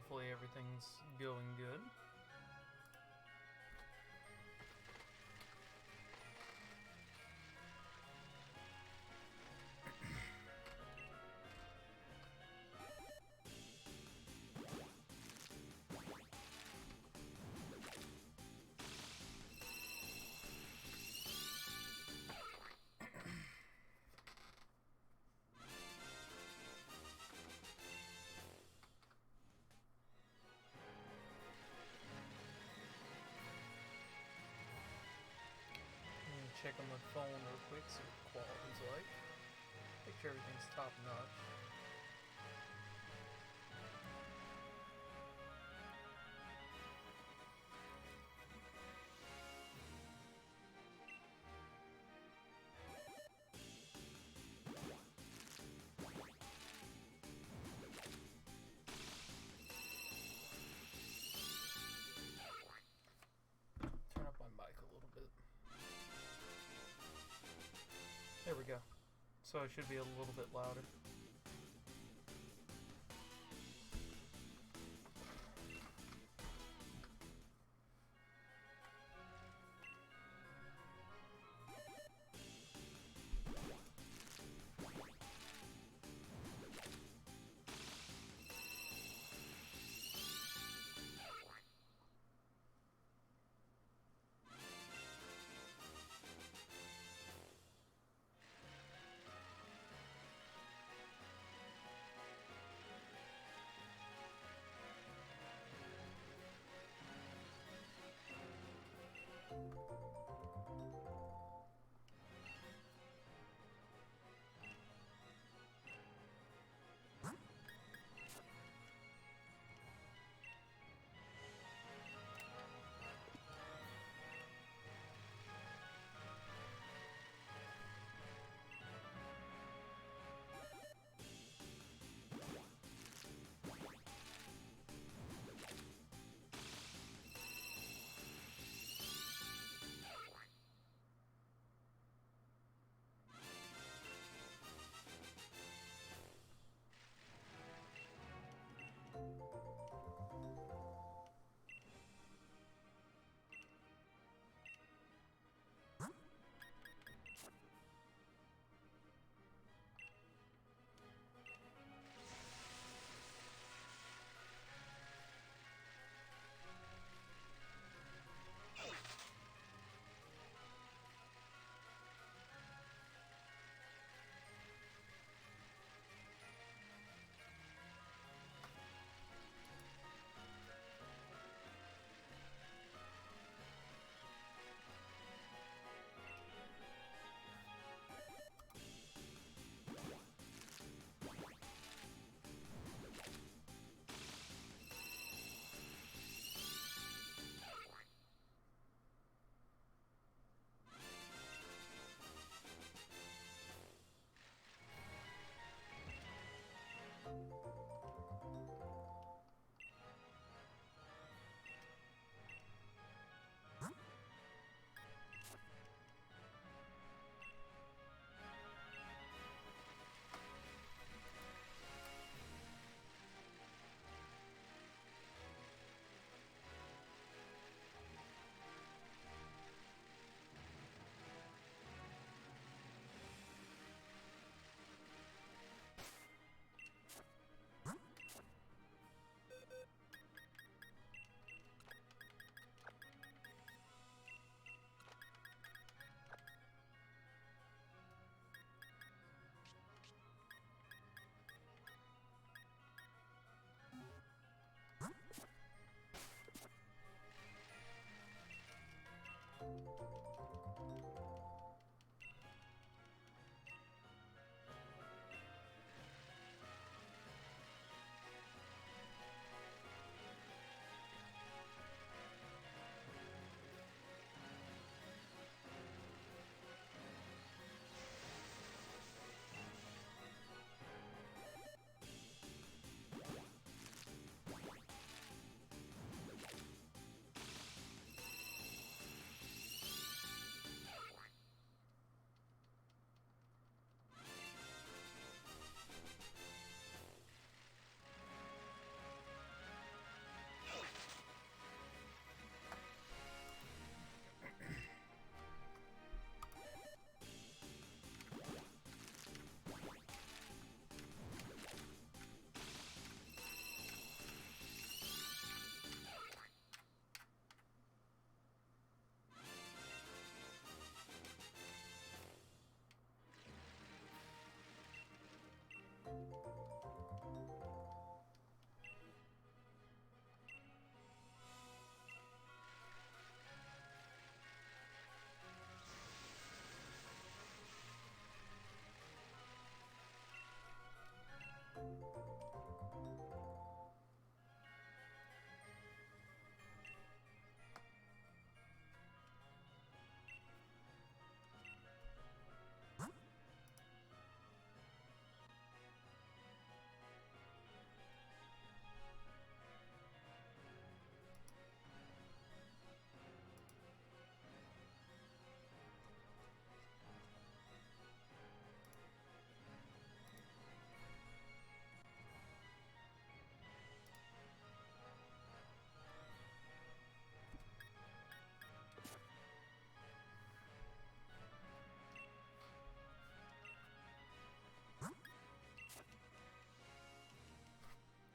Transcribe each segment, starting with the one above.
Hopefully everything's going good. Check on my phone real quick, see what the quality's like. Make sure everything's top notch. Turn up my mic a little bit. There we go. So it should be a little bit louder.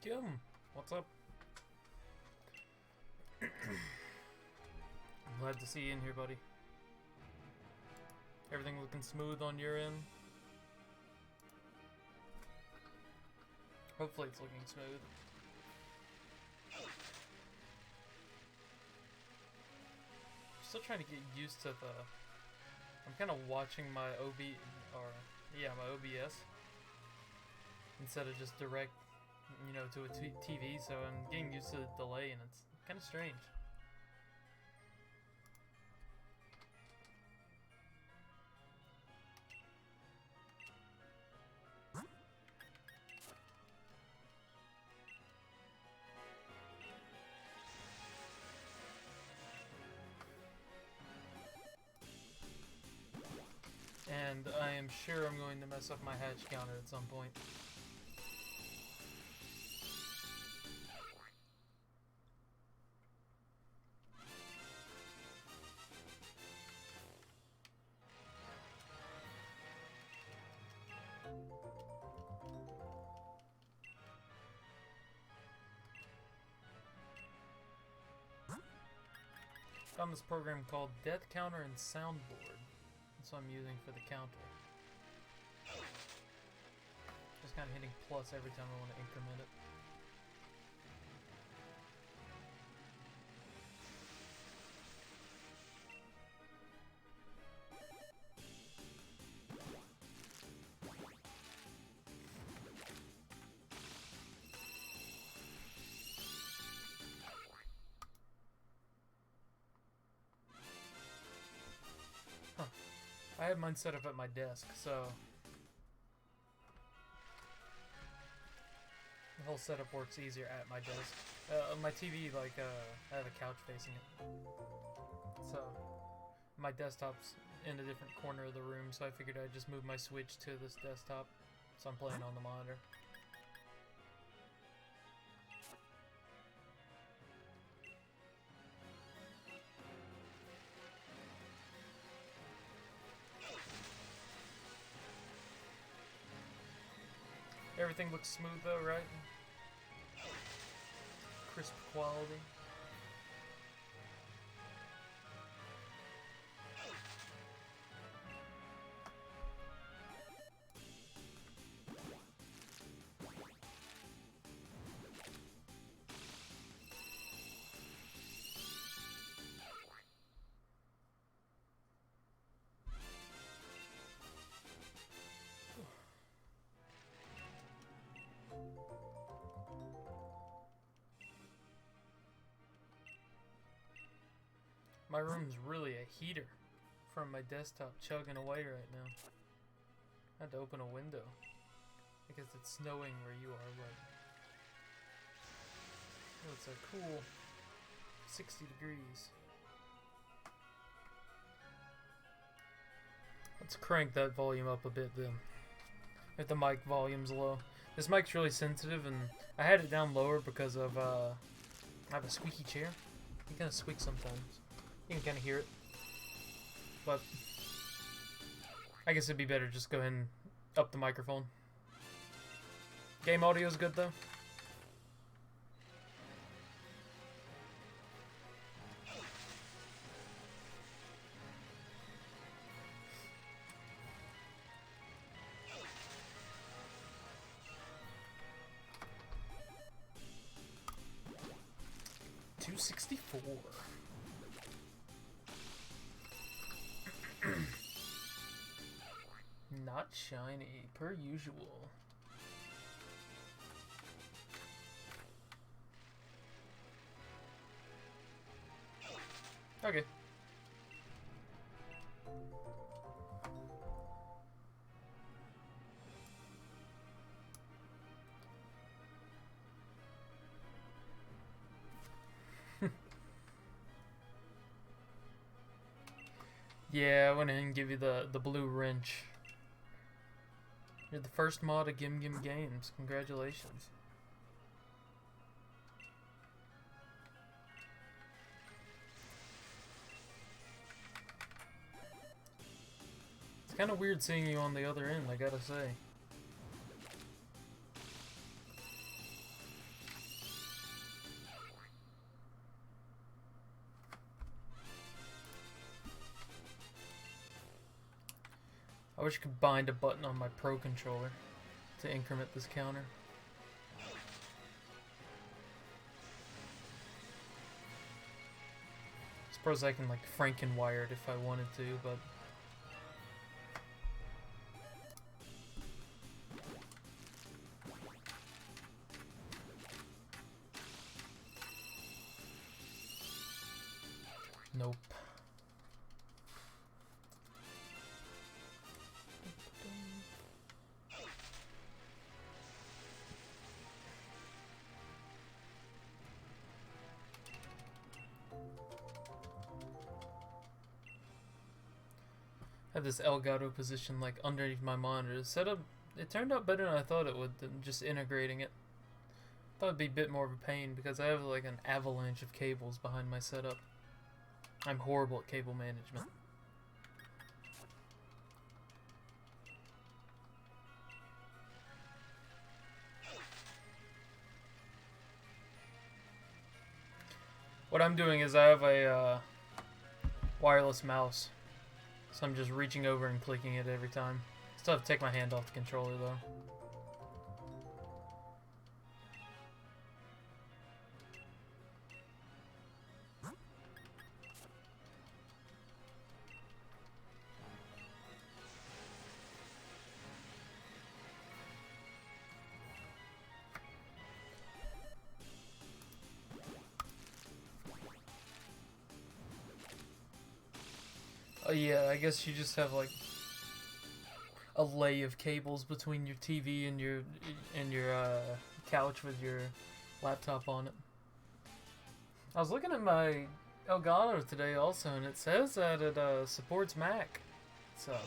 Kim, what's up? I'm glad to see you in here, buddy. Everything looking smooth on your end? Hopefully it's looking smooth. Still trying to get used to the... I'm kind of watching my my OBS instead of just direct, you know, to a TV, so I'm getting used to the delay, and it's kind of strange. And I am sure I'm going to mess up my hatch counter at some point. Found this program called Death Counter and Soundboard. That's what I'm using for the counter. Just kind of hitting plus every time I want to increment it. I have mine set up at my desk, so the whole setup works easier at my desk. My TV, like, I have a couch facing it, so my desktop's in a different corner of the room, so I figured I'd just move my Switch to this desktop, so I'm playing on the monitor. Everything looks smooth though, right? Crisp quality. My room's really a heater from my desktop chugging away right now. I had to open a window because it's snowing where you are, but oh, it's a cool 60 degrees. Let's crank that volume up a bit then, if the mic volume's low. This mic's really sensitive, and I had it down lower because of I have a squeaky chair. It kind of squeaks sometimes. You can kind of hear it, but I guess it'd be better just go ahead and up the microphone. Game audio is good though. $264. Not shiny, per usual. Okay. Yeah, I went ahead and give you the blue wrench. You're the first mod of Gim Gim Games. Congratulations. It's kind of weird seeing you on the other end, I gotta say. I wish I could bind a button on my Pro controller to increment this counter. Suppose I can like Frankenwire it if I wanted to, but nope. Had this Elgato position like underneath my monitor. Setup, it turned out better than I thought it would than just integrating it. Thought it'd be a bit more of a pain because I have like an avalanche of cables behind my setup. I'm horrible at cable management. What I'm doing is I have a wireless mouse. So I'm just reaching over and clicking it every time. Still have to take my hand off the controller though. Oh yeah, I guess you just have like a lay of cables between your TV and your couch with your laptop on it. I was looking at my Elgato today also, and it says that it supports Mac. So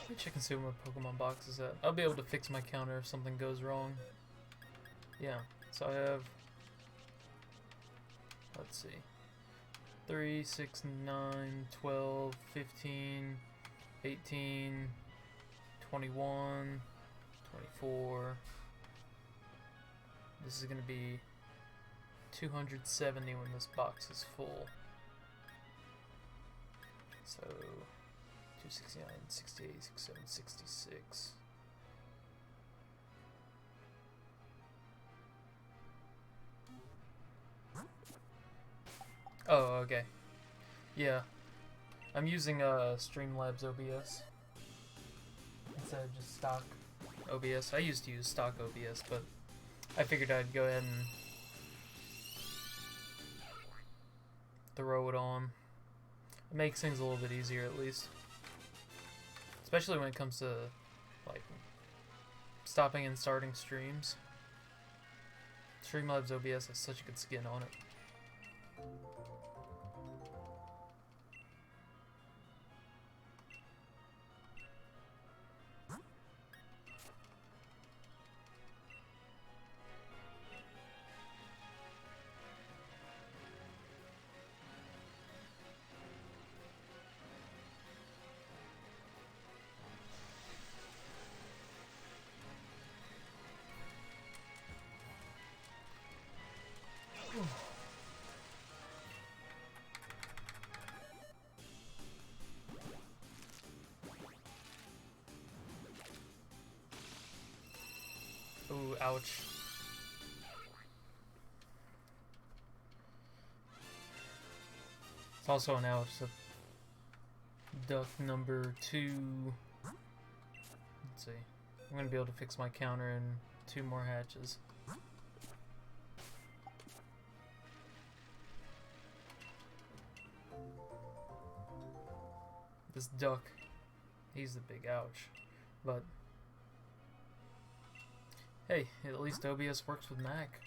let me check and see where my Pokemon box is at. I'll be able to fix my counter if something goes wrong. Yeah, so I have, let's see, 3, 6, 9, 12, 15, 18, 21, 24. This is going to be 270 when this box is full. So 269, 68, 67, 66. Oh, okay. Yeah. I'm using Streamlabs OBS instead of just stock OBS. I used to use stock OBS, but I figured I'd go ahead and throw it on. It makes things a little bit easier at least. Especially when it comes to like stopping and starting streams. Streamlabs OBS has such a good skin on it. Ooh, ouch. It's also an ouch. So duck number 2. Let's see. I'm gonna be able to fix my counter in 2 more hatches. This duck, he's the big ouch. But Hey, at least OBS works with Mac.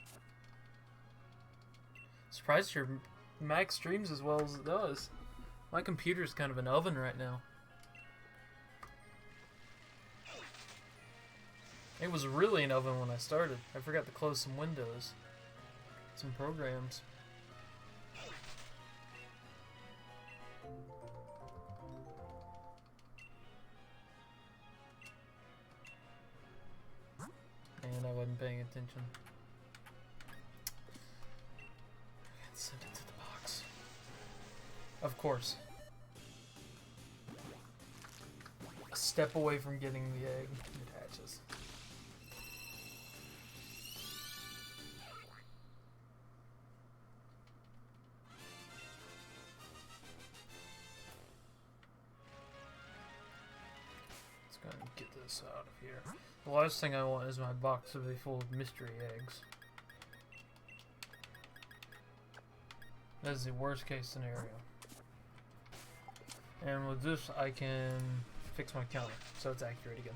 Surprised your Mac streams as well as it does. My computer's kind of an oven right now. It was really an oven when I started. I forgot to close some windows. Some programs. And I wasn't paying attention. I can't send it to the box. Of course. A step away from getting the egg. It hatches. Let's go ahead and get this out of here. The last thing I want is my box to be full of mystery eggs. That is the worst case scenario. And with this, I can fix my counter so it's accurate again.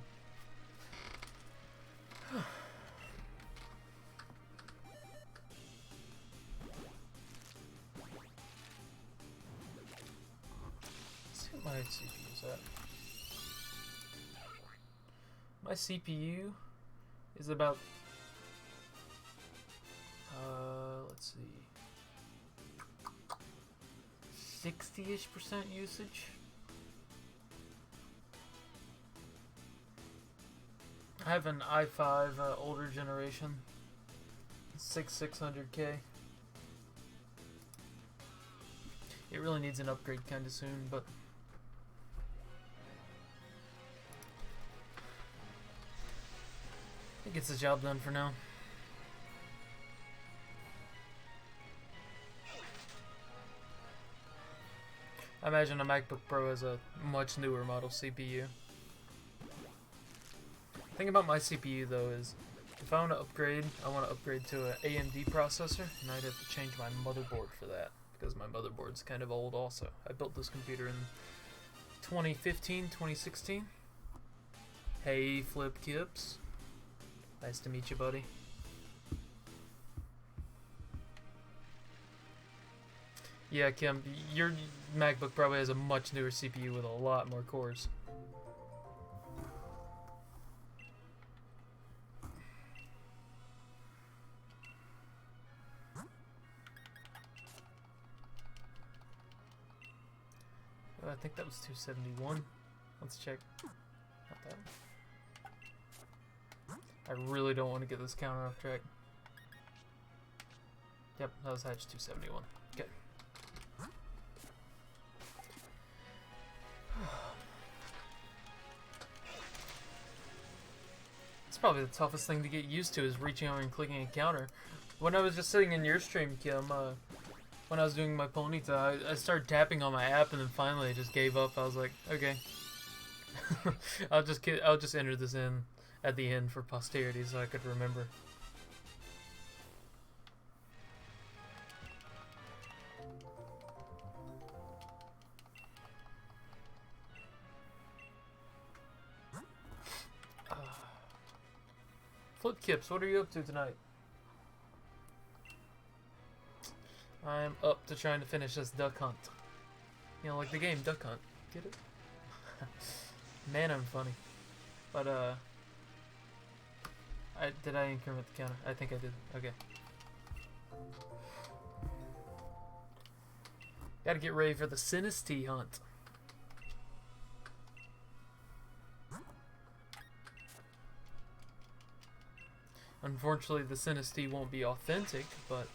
Let's see what my CPU is at. My CPU is about, let's see, 60-ish% usage. I have an i5 older generation, 600K. It really needs an upgrade kind of soon, but it gets the job done for now. I imagine a MacBook Pro has a much newer model CPU. The thing about my CPU though is, if I want to upgrade, I want to upgrade to an AMD processor, and I'd have to change my motherboard for that, because my motherboard's kind of old also. I built this computer in 2015, 2016. Hey, Flip Kips. Nice to meet you, buddy. Yeah, Kim, your MacBook probably has a much newer CPU with a lot more cores. I think that was 271. Let's check. Not that one. I really don't want to get this counter off track. Yep, that was hatch 271. Okay. It's probably the toughest thing to get used to, is reaching over and clicking a counter. When I was just sitting in your stream, Kim, when I was doing my ponytail, I started tapping on my app, and then finally I just gave up. I was like, okay. I'll just enter this in at the end for posterity so I could remember. Flip Kips, what are you up to tonight? I'm up to trying to finish this duck hunt. You know, like the game Duck Hunt. Get it? Man, I'm funny. But, did I increment the counter? I think I did. Okay. Gotta get ready for the Sinisty hunt. Unfortunately, the Sinisty won't be authentic, but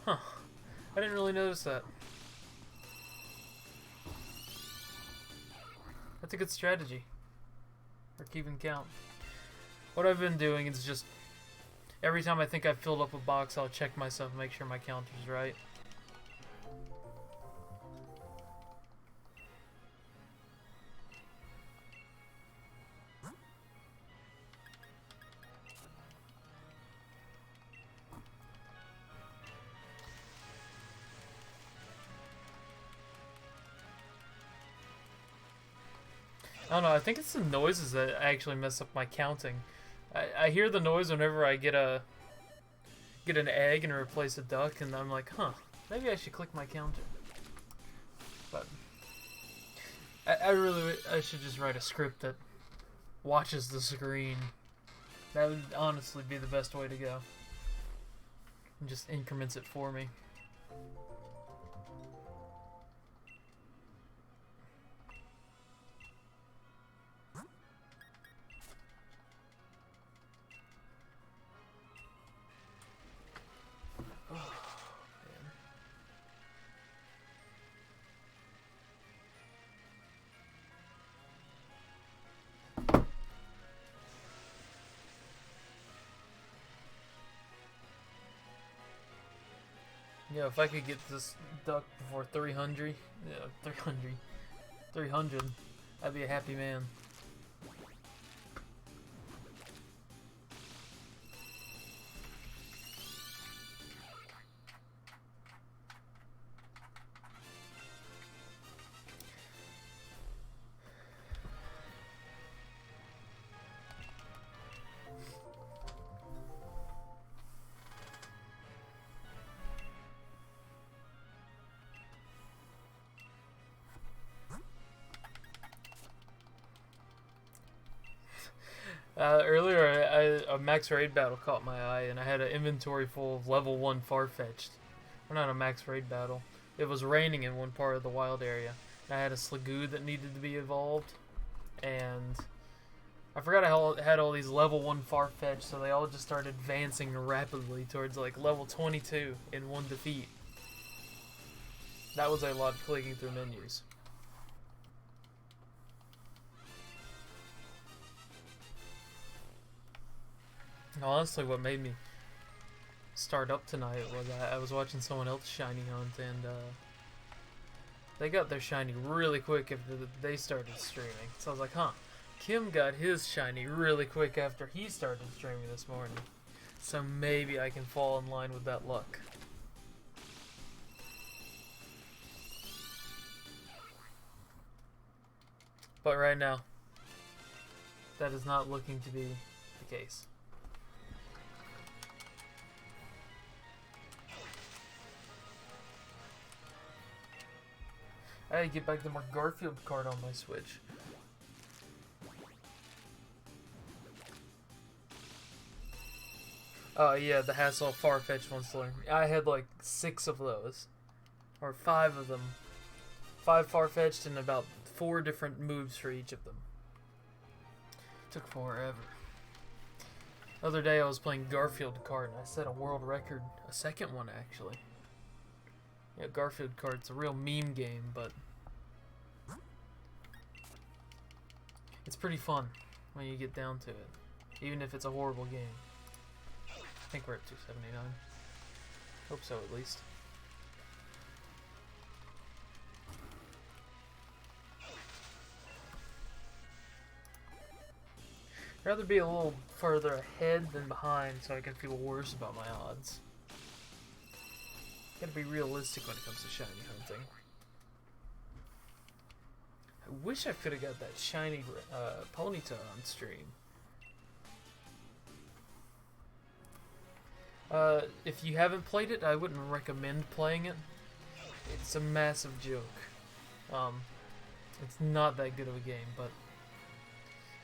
huh. I didn't really notice that. That's a good strategy for keeping count. What I've been doing is just, every time I think I've filled up a box, I'll check myself and make sure my counter's right. I don't know. I think it's the noises that actually mess up my counting. I hear the noise whenever I get an egg and replace a duck, and I'm like, huh, maybe I should click my counter. But I should just write a script that watches the screen. That would honestly be the best way to go. And just increments it for me. Yeah, if I could get this duck before 300, yeah, 300, I'd be a happy man. Earlier, a max raid battle caught my eye, and I had an inventory full of level 1 Farfetch'd. Or not a max raid battle. It was raining in one part of the wild area. And I had a Slagoo that needed to be evolved, and I forgot I had all these level 1 Farfetch'd, so they all just started advancing rapidly towards like level 22 in one defeat. That was a lot of clicking through menus. Honestly, what made me start up tonight was I was watching someone else shiny hunt, and they got their shiny really quick after they started streaming. So I was like, huh, Kim got his shiny really quick after he started streaming this morning. So maybe I can fall in line with that luck. But right now, that is not looking to be the case. I gotta get back to my Garfield card on my Switch. Oh yeah, the Hassel Farfetch'd ones to learn. I had like 6 of those. Or 5 of them. 5 Farfetch'd and about 4 different moves for each of them. Took forever. The other day I was playing Garfield card and I set a world record. A second one actually. Yeah, Garfield card's a real meme game, but it's pretty fun when you get down to it, even if it's a horrible game. I think we're at 279. Hope so, at least. I'd rather be a little further ahead than behind so I can feel worse about my odds. Gotta be realistic when it comes to shiny hunting. I wish I could have got that shiny Ponyta on stream. If you haven't played it, I wouldn't recommend playing it. It's a massive joke. It's not that good of a game, but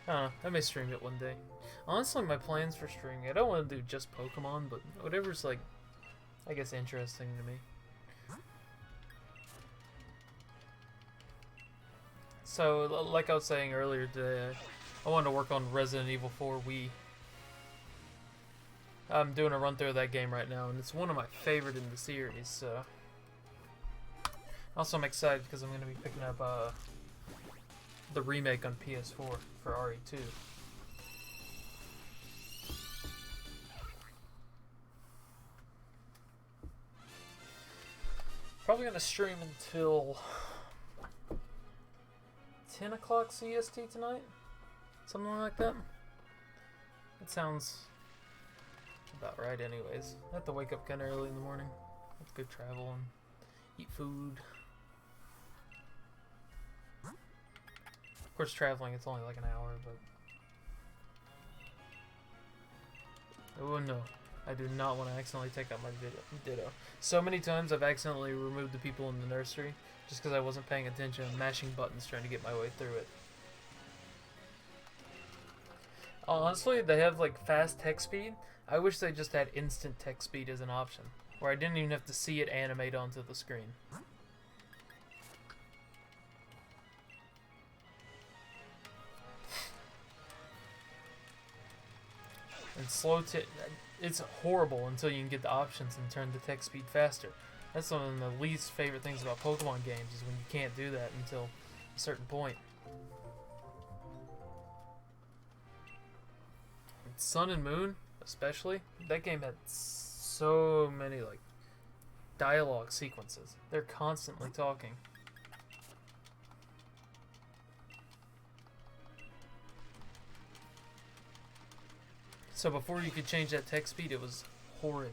I don't know, I may stream it one day. Honestly, my plans for streaming, I don't want to do just Pokemon, but whatever's like, I guess, interesting to me. So, like I was saying earlier today, I wanted to work on Resident Evil 4 Wii. I'm doing a run through of that game right now, and it's one of my favorite in the series, so. Also, I'm excited because I'm going to be picking up the remake on PS4 for RE2. Probably going to stream until 10 o'clock CST tonight? Something like that? That sounds about right anyways. I have to wake up kind of early in the morning. Have to go travel and eat food. Of course, traveling, it's only like an hour, but... Oh no. I do not want to accidentally take out my Ditto. So many times I've accidentally removed the people in the nursery just because I wasn't paying attention and mashing buttons trying to get my way through it. Honestly, they have like fast text speed. I wish they just had instant text speed as an option, where I didn't even have to see it animate onto the screen. And it's horrible until you can get the options and turn the text speed faster. That's one of the least favorite things about Pokemon games, is when you can't do that until a certain point. And Sun and Moon, especially, that game had so many like dialogue sequences. They're constantly talking. So before you could change that text speed, it was horrid.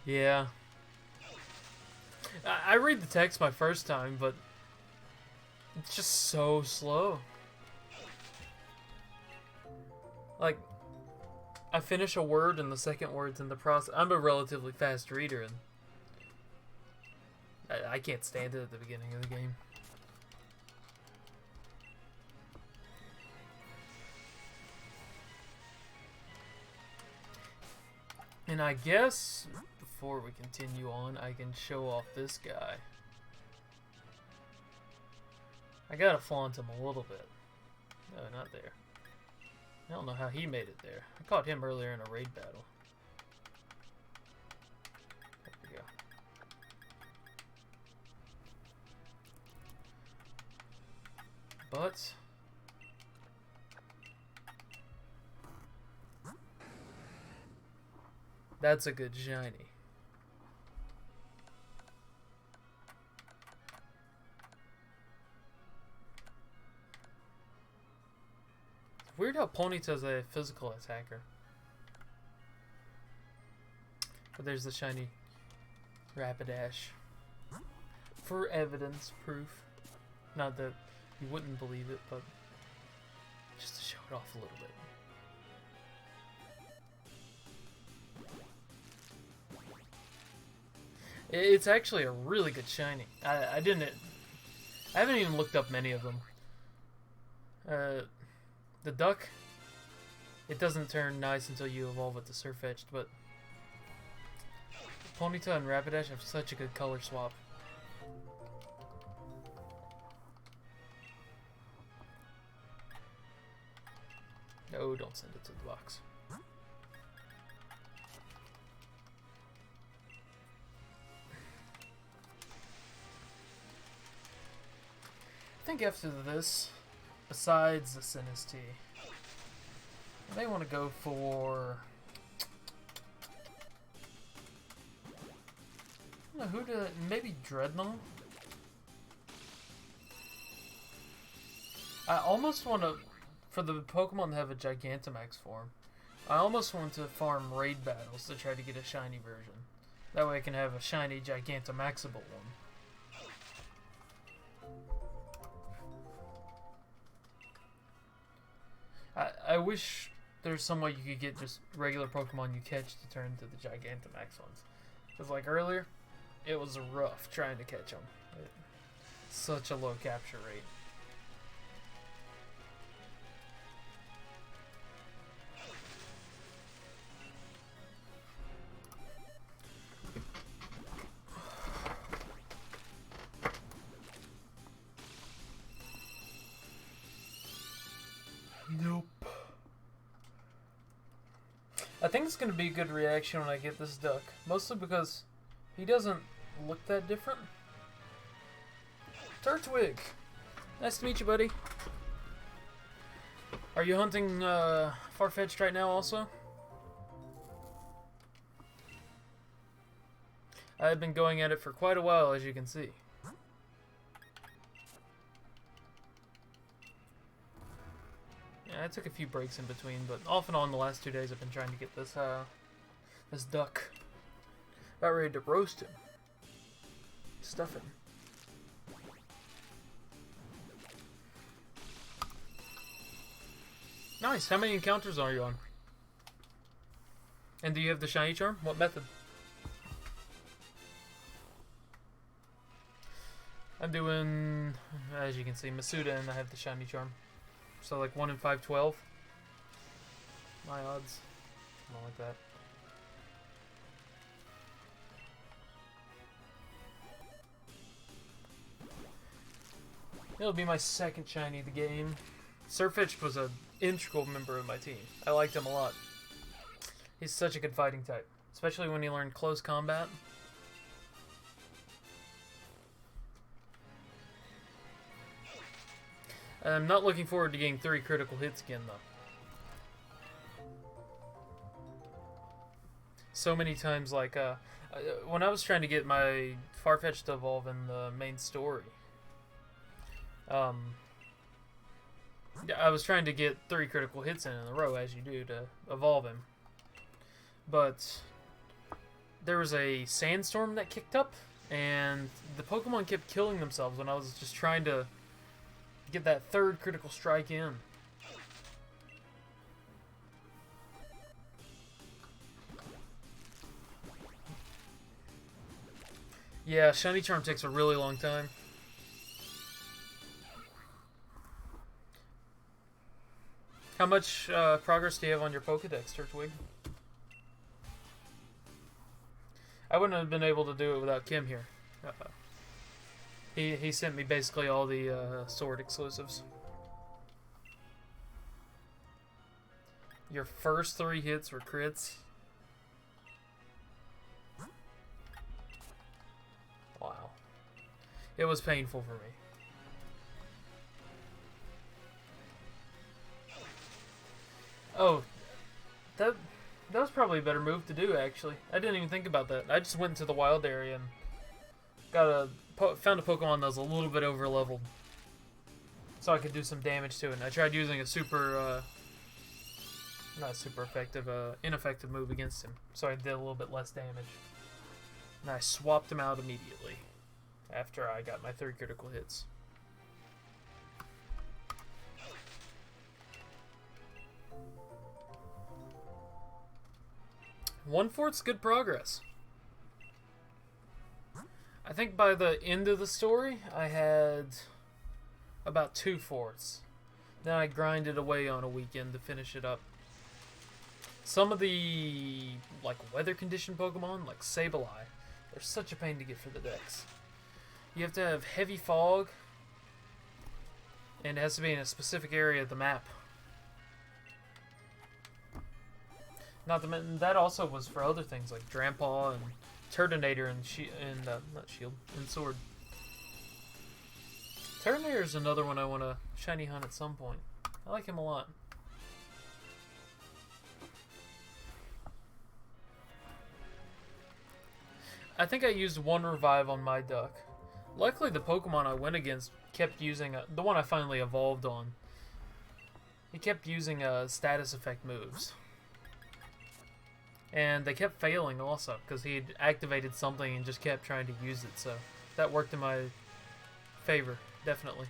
Yeah. I read the text my first time, but it's just so slow. Like, I finish a word and the second word's in the process. I'm a relatively fast reader, and I can't stand it at the beginning of the game. And I guess, before we continue on, I can show off this guy. I gotta flaunt him a little bit. No, not there. I don't know how he made it there. I caught him earlier in a raid battle. There we go. But... that's a good shiny. Weird how Ponyta's a physical attacker. But there's the shiny Rapidash. For evidence, proof. Not that you wouldn't believe it, but just to show it off a little bit. It's actually a really good shiny. I haven't even looked up many of them. The duck, it doesn't turn nice until you evolve it to Farfetch'd, but Ponyta and Rapidash have such a good color swap. No, don't send it to the box. I think after this, besides the Sinistee, I may want to go for... I don't know who to... maybe Dreadnought? I almost want to... for the Pokemon that have a Gigantamax form, I almost want to farm raid battles to try to get a shiny version. That way I can have a shiny Gigantamaxable one. I wish there's some way you could get just regular Pokemon you catch to turn into the Gigantamax ones. Because like earlier, it was rough trying to catch them. Such a low capture rate. Nope. I think it's going to be a good reaction when I get this duck. Mostly because he doesn't look that different. Turtwig! Nice to meet you, buddy. Are you hunting Farfetch'd right now also? I've been going at it for quite a while, as you can see. Yeah, I took a few breaks in between, but off and on the last 2 days I've been trying to get this this duck. About ready to roast him. Stuff him. Nice. How many encounters are you on? And do you have the shiny charm? What method? I'm doing, as you can see, Masuda, and I have the shiny charm. So like 1 in 512. My odds. Something like that. It'll be my second shiny of the game. Farfetch'd was an integral member of my team. I liked him a lot. He's such a good fighting type, especially when you learn close combat. I'm not looking forward to getting 3 critical hits again, though. So many times, like, when I was trying to get my Farfetch'd to evolve in the main story, I was trying to get 3 critical hits in a row, as you do, to evolve him. But there was a sandstorm that kicked up, and the Pokemon kept killing themselves when I was just trying to get that 3rd critical strike in. Yeah, shiny charm takes a really long time. How much progress do you have on your Pokedex, Turtwig? I wouldn't have been able to do it without Kim here. He sent me basically all the sword exclusives. Your first 3 hits were crits? Wow. It was painful for me. Oh, that was probably a better move to do, actually. I didn't even think about that. I just went into the wild area and found a Pokemon that was a little bit over leveled, so I could do some damage to it. And I tried using a super, not super effective, ineffective move against him, so I did a little bit less damage. And I swapped him out immediately after I got my 3 critical hits. One-fourth's good progress. I think by the end of the story, I had about 2/4. Then I grinded away on a weekend to finish it up. Some of the like weather conditioned Pokemon, like Sableye, they're such a pain to get for the decks. You have to have heavy fog, and it has to be in a specific area of the map. Not to mention, that also was for other things like Drampaw and Turtonator and not Shield, and Sword. Turtonator is another one I want to shiny hunt at some point. I like him a lot. I think I used 1 revive on my duck. Luckily, the Pokemon I went against kept using the one I finally evolved on. He kept using status effect moves. And they kept failing also, because he had activated something and just kept trying to use it, so that worked in my favor, definitely.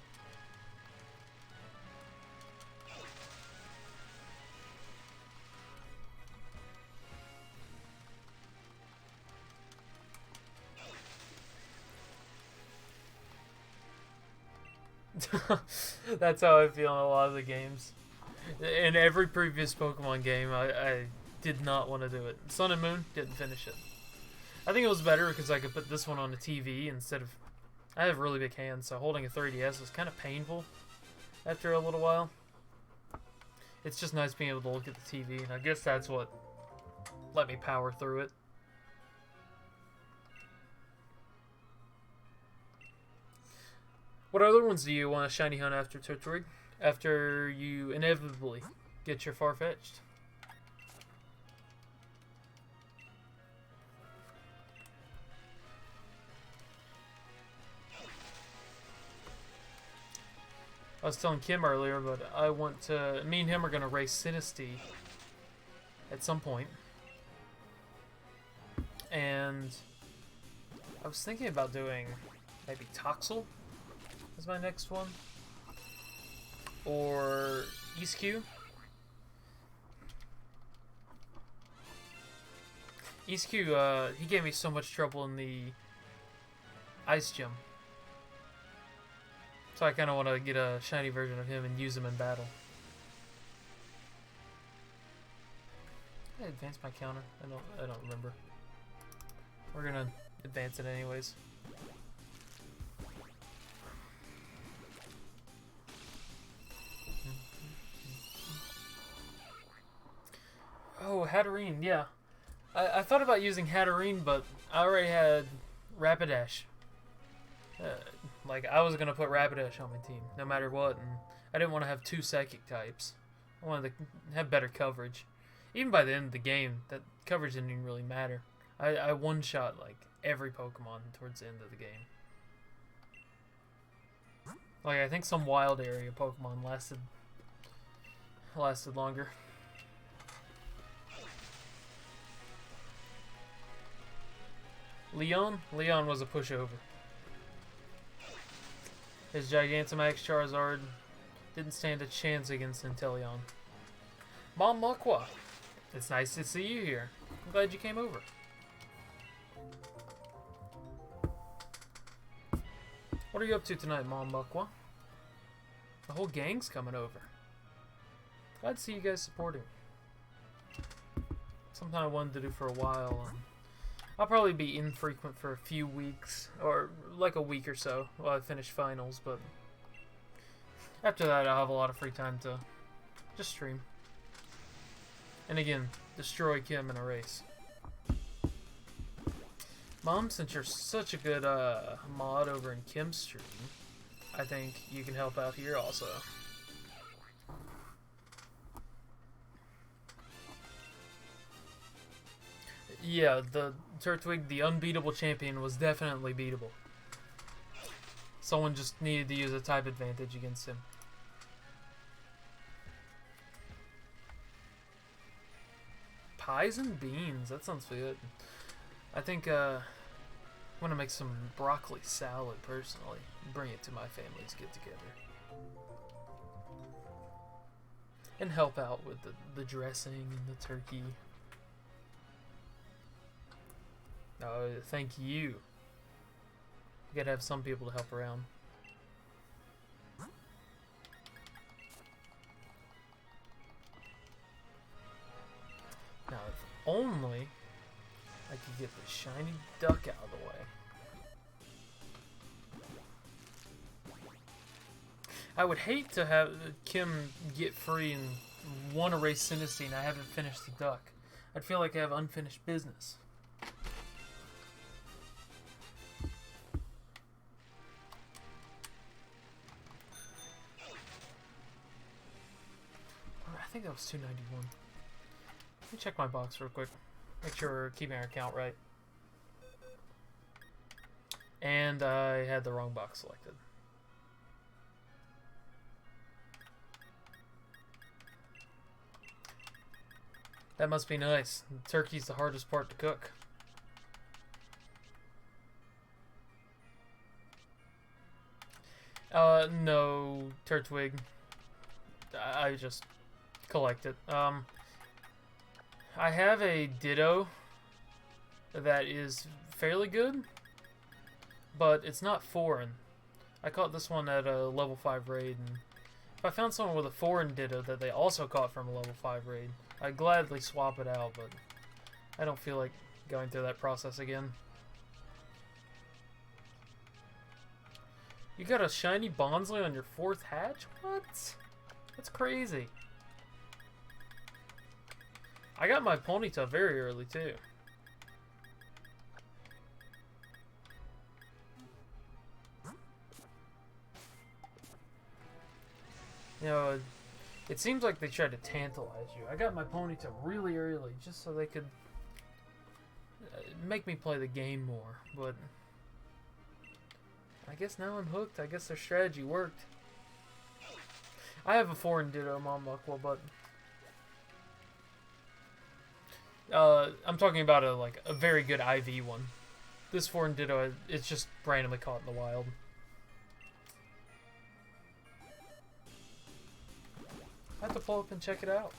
That's how I feel in a lot of the games. In every previous Pokemon game, I did not want to do it. Sun and Moon, didn't finish it. I think it was better because I could put this one on the TV instead of... I have really big hands, so holding a 3DS was kind of painful after a little while. It's just nice being able to look at the TV, and I guess that's what let me power through it. What other ones do you want to shiny hunt after Turtwig? After you inevitably get your Farfetch'd? I was telling Kim earlier, but I want to... Me and him are going to race Sinisty at some point. And I was thinking about doing maybe Toxel as my next one. Or EastQ. EastQ, he gave me so much trouble in the Ice Gym. So I kind of want to get a shiny version of him and use him in battle. Did I advance my counter? I don't remember. We're gonna advance it anyways. Oh, Hatterene, yeah. I thought about using Hatterene, but I already had Rapidash. Like, I was going to put Rapidash on my team, no matter what, and I didn't want to have two Psychic types. I wanted to have better coverage. Even by the end of the game, that coverage didn't even really matter. I one-shot, like, every Pokemon towards the end of the game. Like, I think some wild area Pokemon lasted longer. Leon was a pushover. His Gigantamax Charizard didn't stand a chance against Inteleon. Mom Mukwa, it's nice to see you here. I'm glad you came over. What are you up to tonight, Mom Mukwa? The whole gang's coming over. Glad to see you guys supporting. Something I wanted to do for a while. I'll probably be infrequent for a few weeks, or like a week or so while I finish finals, but after that I'll have a lot of free time to just stream. And again, destroy Kim in a race. Mom, since you're such a good mod over in Kim's stream, I think you can help out here also. Yeah, the Turtwig, the unbeatable champion, was definitely beatable. Someone just needed to use a type advantage against him. Pies and beans, that sounds good. I think I'm gonna make some broccoli salad personally. Bring it to my family's get together. And help out with the dressing and the turkey. Oh, thank you. You gotta have some people to help around. Now, if only I could get the shiny duck out of the way. I would hate to have Kim get free and want to race Sinisty and I haven't finished the duck. I'd feel like I have unfinished business. I think that was 291. Let me check my box real quick. Make sure we're keeping our count right. And I had the wrong box selected. That must be nice. Turkey's the hardest part to cook. No, Turtwig. I just collect it. I have a Ditto that is fairly good, but it's not foreign. I caught this one at a level 5 raid, and if I found someone with a foreign Ditto that they also caught from a level 5 raid, I'd gladly swap it out, but I don't feel like going through that process again. You got a shiny Bonsly on your 4th hatch? What? That's crazy. I got my Ponyta very early, too. You know, it seems like they tried to tantalize you. I got my Ponyta really early, just so they could make me play the game more, but I guess now I'm hooked. I guess their strategy worked. I have a foreign Ditto Mombuckle, but I'm talking about a very good IV one. This foreign Ditto, it's just randomly caught in the wild. I have to pull up and check it out.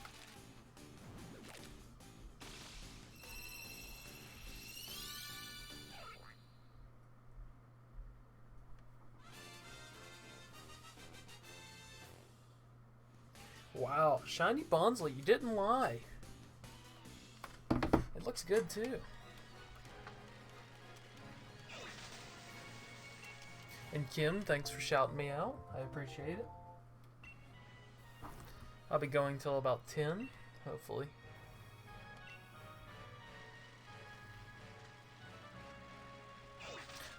Wow, shiny Bonsley, you didn't lie. It looks good too. And Kim, thanks for shouting me out. I appreciate it. I'll be going till about 10, hopefully.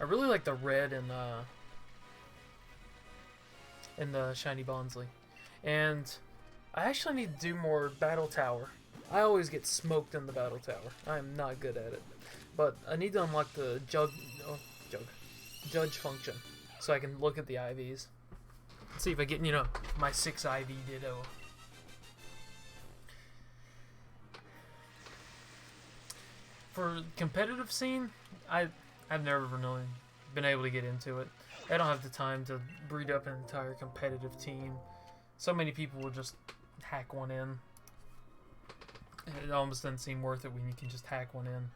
I really like the red in the shiny Bonsley. And I actually need to do more Battle Tower. I always get smoked in the Battle Tower. I'm not good at it. But I need to unlock the Judge function so I can look at the IVs. Let's see if I get, my 6 IV Ditto. For competitive scene, I've never really been able to get into it. I don't have the time to breed up an entire competitive team. So many people will just hack one in. It almost doesn't seem worth it when you can just hack one in.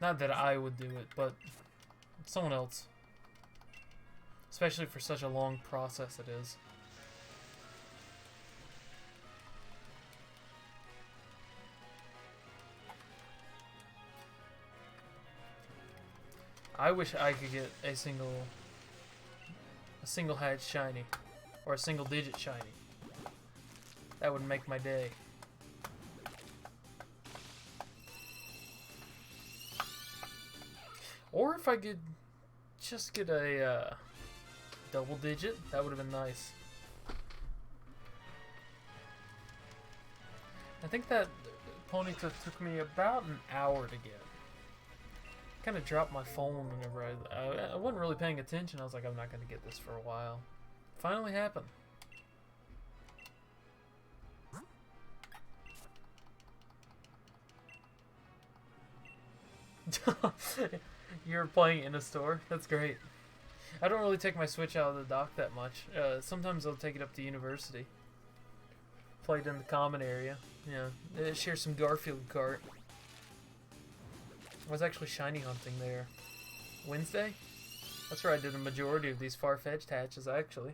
Not that I would do it, but someone else. Especially for such a long process it is. I wish I could get a single hatch shiny. Or a single digit shiny. That would make my day. Or if I could just get a double digit, that would have been nice. I think that Ponyta took me about an hour to get. Kind of dropped my phone whenever I wasn't really paying attention. I was like, I'm not going to get this for a while. Finally happened. You're playing in a store? That's great. I don't really take my Switch out of the dock that much. Sometimes I'll take it up to university. Played in the common area. Yeah, share some Garfield cart. I was actually shiny hunting there. Wednesday? That's where I did a majority of these Farfetch'd hatches, actually.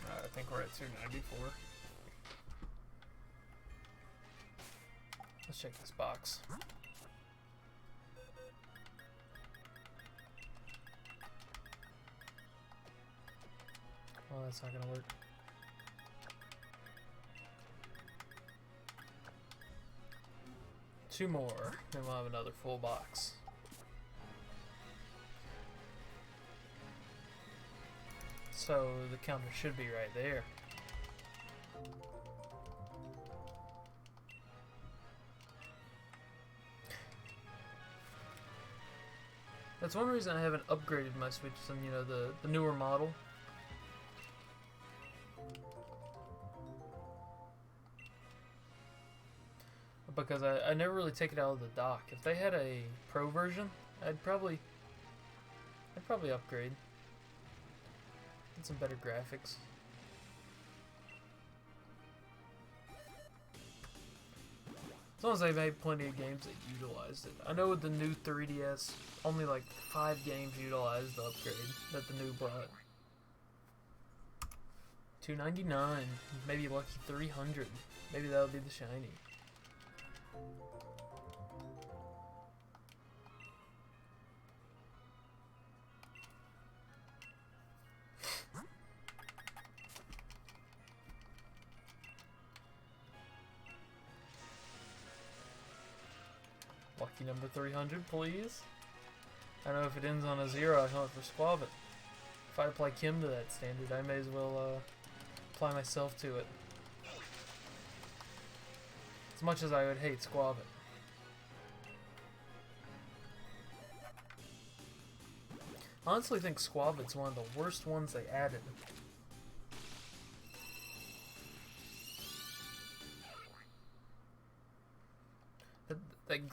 I think we're at 294. Let's check this box. Well, that's not gonna work. Two more, then we'll have another full box. So the counter should be right there. That's one reason I haven't upgraded my Switch than, the newer model. Because I never really take it out of the dock. If they had a pro version, I'd probably upgrade. Get some better graphics. As long as they made plenty of games that utilized it. I know with the new 3DS, only like 5 games utilized the upgrade that the new brought. $299, maybe lucky 300. Maybe that'll be the shiny. Lucky number 300, please. I know if it ends on a 0, I hunt for Squavit. If I apply Kim to that standard, I may as well apply myself to it. As much as I would hate Squavit. I honestly think Squavit's one of the worst ones they added.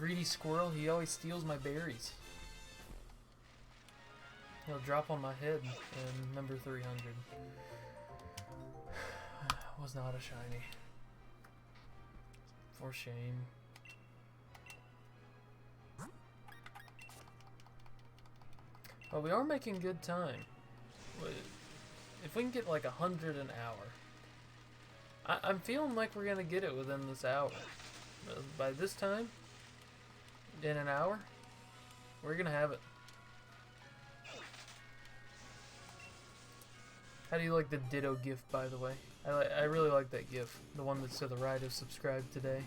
greedy squirrel. He always steals my berries. He'll drop on my head in number 300. Was not a shiny. For shame. Well, we are making good time. If we can get like 100 an hour. I'm feeling like we're gonna get it within this hour. By this time, in an hour, we're gonna have it. How do you like the Ditto GIF, by the way? I really like that GIF. The one that's to the right of subscribe today.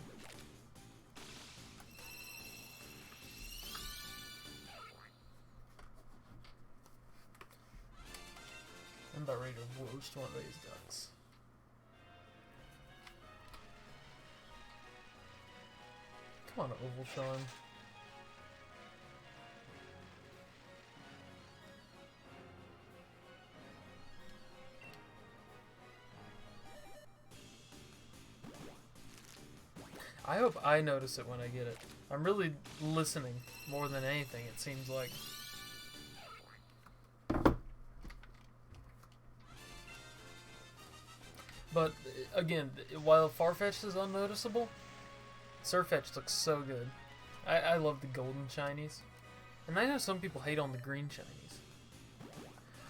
I'm about ready to roast one of these ducks. Come on, Oval Sean. I hope I notice it when I get it. I'm really listening more than anything, it seems like. But, again, while Farfetch'd is unnoticeable, Farfetch'd looks so good. I love the golden shinies. And I know some people hate on the green shinies.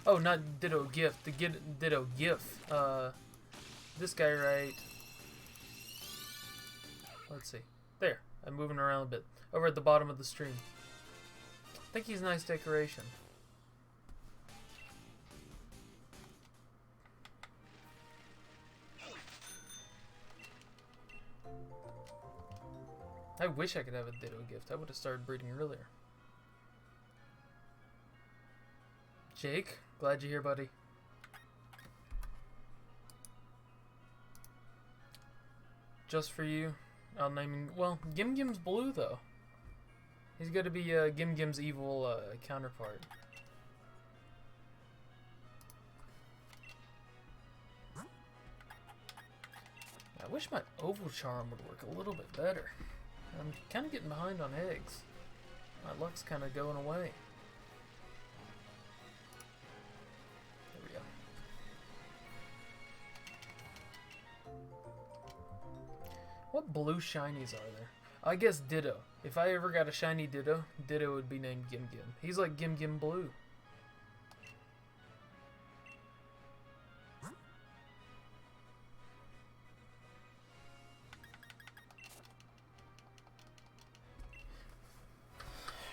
Oh, not Ditto GIF, the Ditto GIF. This guy right... Let's see. There. I'm moving around a bit. Over at the bottom of the stream. I think he's a nice decoration. I wish I could have a Ditto gift. I would have started breeding earlier. Jake, glad you're here, buddy. Just for you. I'll name him. Well, Gim Gim's blue, though. He's going to be Gim Gim's evil counterpart. I wish my oval charm would work a little bit better. I'm kind of getting behind on eggs. My luck's kind of going away. There we go. What blue shinies are there? I guess Ditto. If I ever got a shiny Ditto, Ditto would be named Gim Gim. He's like Gim Gim Blue.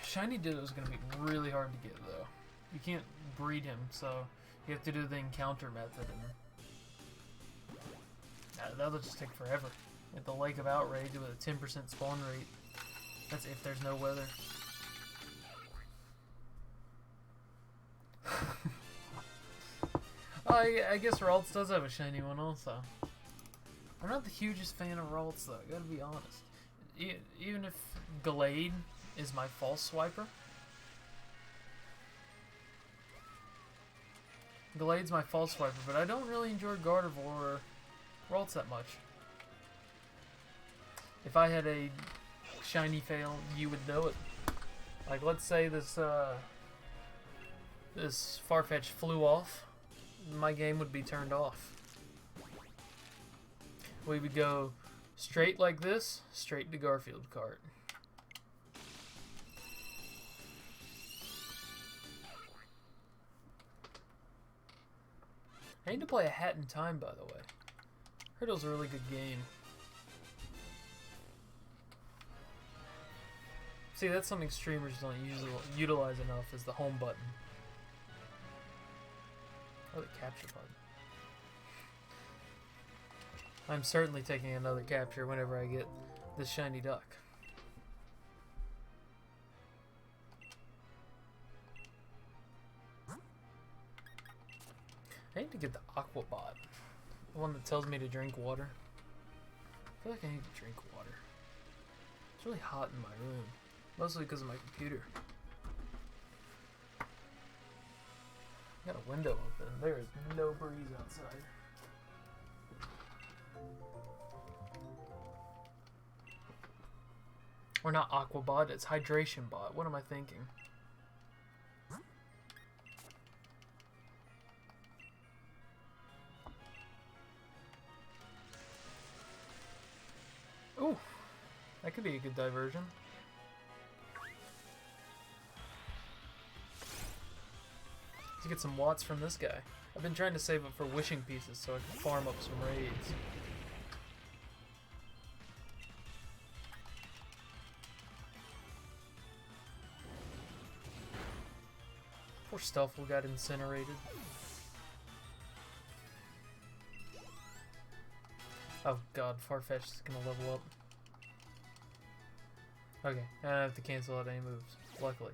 Shiny Ditto is going to be really hard to get, though. You can't breed him, so you have to do the encounter method, and that'll just take forever. At the Lake of Outrage with a 10% spawn rate. That's if there's no weather. I guess Ralts does have a shiny one also. I'm not the hugest fan of Ralts, though, I gotta be honest. Even if Galar is my false swiper. Galar's my false swiper, but I don't really enjoy Gardevoir or Ralts that much. If I had a shiny fail, you would know it. Like, let's say this this Farfetch'd flew off, my game would be turned off. We would go straight like this, straight to Garfield cart. I need to play a Hat in Time, by the way. Heard it was a really good game. See, that's something streamers don't utilize enough, is the home button. Or the capture button. I'm certainly taking another capture whenever I get this shiny duck. I need to get the Aquabot. The one that tells me to drink water. I feel like I need to drink water. It's really hot in my room. Mostly because of my computer. Got a window open. There is no breeze outside. Or not Aquabot, it's Hydration Bot. What am I thinking? Ooh, that could be a good diversion. Let's get some watts from this guy. I've been trying to save up for wishing pieces so I can farm up some raids. Poor Stealthful got incinerated. Oh god, Farfetch'd is gonna level up. Okay, I don't have to cancel out any moves, luckily.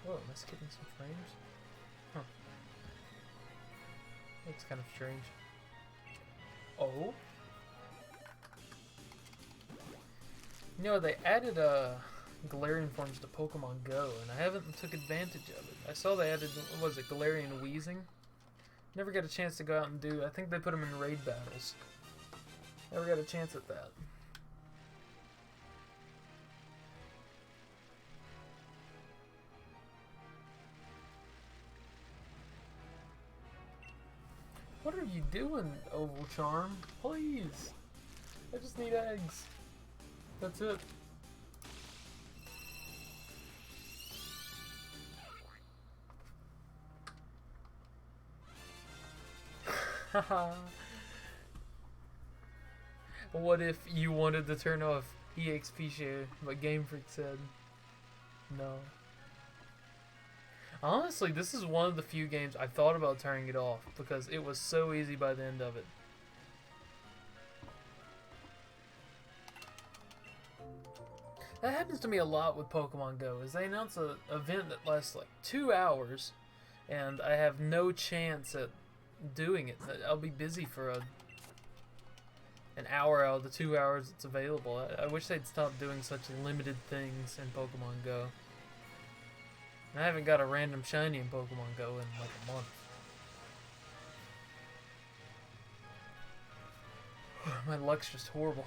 Whoa, am I skipping some frames? Huh. Looks kind of strange. Oh? You know, they added Galarian forms to Pokemon Go, and I haven't took advantage of it. I saw they added, what was it, Galarian Wheezing? Never got a chance to go out and do, I think they put them in raid battles. Never got a chance at that. What are you doing, Oval Charm? Please! I just need eggs. That's it. Haha. What if you wanted to turn off EXP share, but Game Freak said no? Honestly, this is one of the few games I thought about turning it off because it was so easy by the end of it. That happens to me a lot with Pokemon Go, is they announce an event that lasts like 2 hours, and I have no chance at doing it. I'll be busy for an hour out of the 2 hours it's available. I wish they'd stop doing such limited things in Pokemon Go. And I haven't got a random shiny in Pokemon Go in like a month. My luck's just horrible.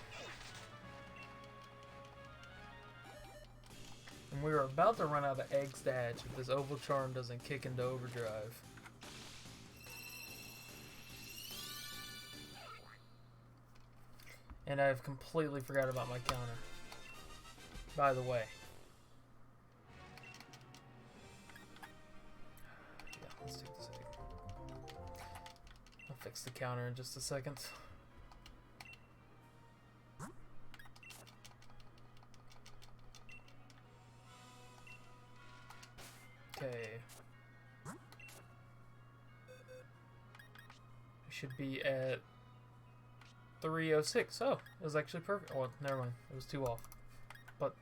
And we are about to run out of eggs to hatch if this Oval Charm doesn't kick into overdrive. And I've completely forgot about my counter. By the way. Yeah, let's take this egg. I'll fix the counter in just a second. Okay. We should be at 306. Oh, it was actually perfect. Oh, never mind. It was 2 off. But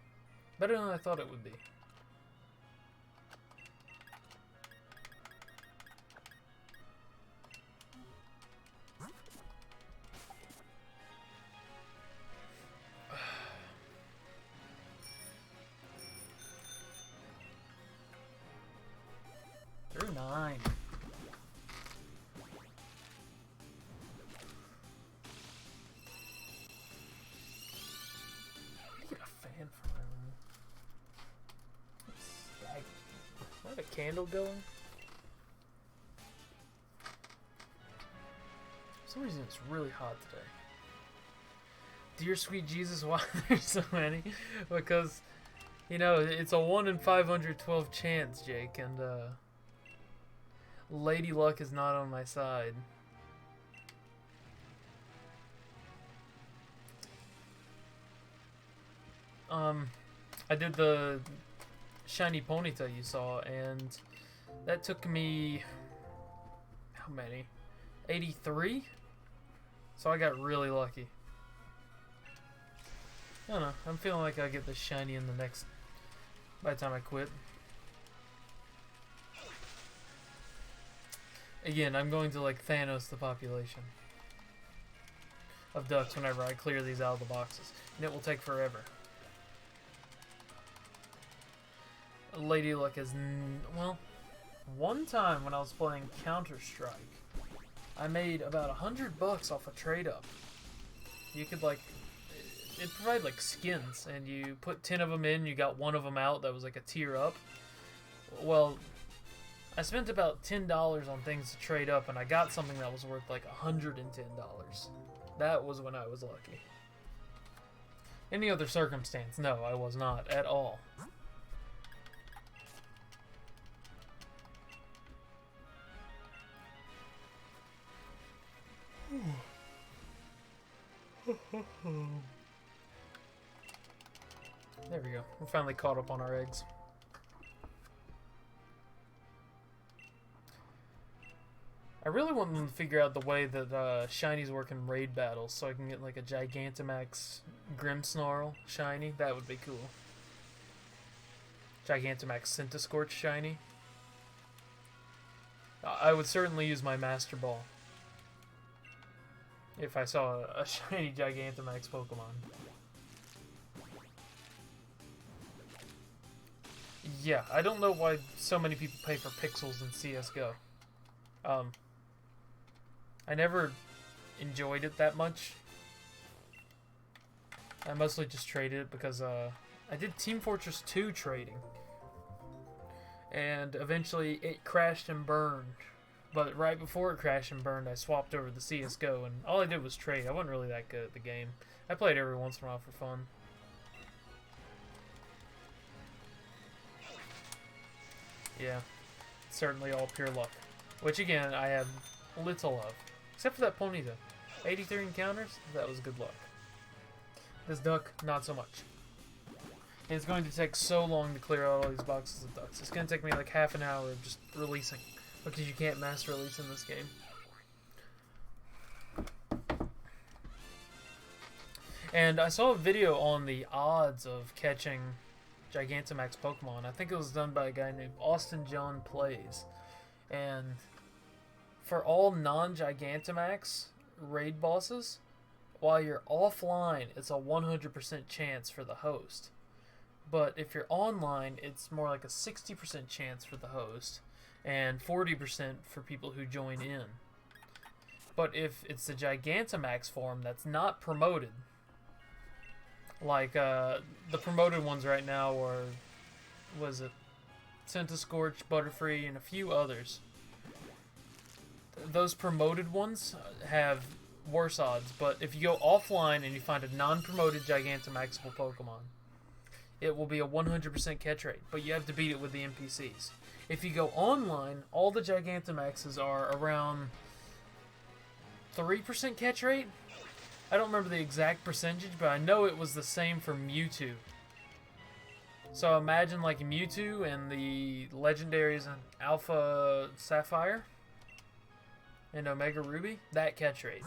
better than I thought it would be. Through 9. Is that a candle going? For some reason it's really hot today. Dear sweet Jesus, why there's so many? Because, you know, it's a 1 in 512 chance, Jake, and Lady Luck is not on my side. I did the shiny Ponyta you saw, and that took me, how many? 83? So I got really lucky. I don't know, I'm feeling like I'll get the shiny in the next, by the time I quit. Again, I'm going to like Thanos the population of ducks whenever I clear these out of the boxes. And it will take forever. Lady Luck is, well, one time when I was playing Counter-Strike, I made about $100 off a trade up. You could like, it provided like skins, and you put 10 of them in, you got one of them out that was like a tier up. Well, I spent about $10 on things to trade up, and I got something that was worth like $110. That was when I was lucky. Any other circumstance, no, I was not at all. There we go. We're finally caught up on our eggs. I really want them to figure out the way that shinies work in raid battles, so I can get like a Gigantamax Grimmsnarl shiny. That would be cool. Gigantamax Centiskorch shiny. I would certainly use my Master Ball if I saw a shiny Gigantamax Pokemon. Yeah, I don't know why so many people pay for pixels in CSGO. I never enjoyed it that much. I mostly just traded it because I did Team Fortress 2 trading. And eventually it crashed and burned. But right before it crashed and burned, I swapped over to CSGO, and all I did was trade. I wasn't really that good at the game. I played every once in a while for fun. Yeah, it's certainly all pure luck. Which again, I have little of. Except for that Ponyta. 83 encounters, that was good luck. This duck, not so much. And it's going to take so long to clear out all these boxes of ducks. It's going to take me like half an hour of just releasing. Because you can't mass release in this game. And I saw a video on the odds of catching Gigantamax Pokemon. I think it was done by a guy named Austin John Plays. And for all non-Gigantamax raid bosses, while you're offline, it's a 100% chance for the host. But if you're online, it's more like a 60% chance for the host, and 40% for people who join in. But if it's the Gigantamax form that's not promoted, like the promoted ones right now are, was it Centiskorch, Butterfree, and a few others. Those promoted ones have worse odds, but if you go offline and you find a non-promoted Gigantamaxable Pokemon, it will be a 100% catch rate, but you have to beat it with the NPCs. If you go online, all the Gigantamaxes are around 3% catch rate. I don't remember the exact percentage, but I know it was the same for Mewtwo. So imagine like Mewtwo and the legendaries in Alpha Sapphire and Omega Ruby, that catch rate.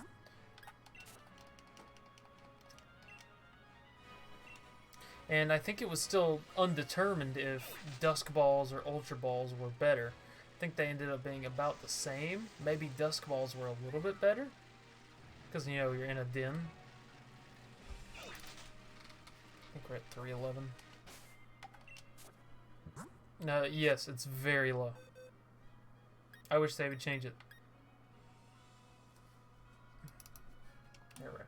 And I think it was still undetermined if Dusk Balls or Ultra Balls were better. I think they ended up being about the same. Maybe Dusk Balls were a little bit better. Because, you know, you're in a den. I think we're at 311. No, yes, it's very low. I wish they would change it. There we go.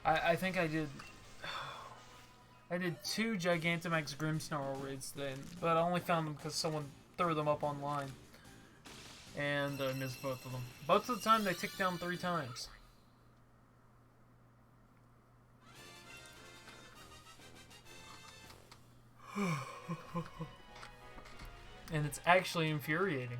I think I did 2 Gigantamax Grimmsnarl raids then, but I only found them because someone threw them up online. And I missed both of them. Both of the time they ticked down 3 times. And it's actually infuriating.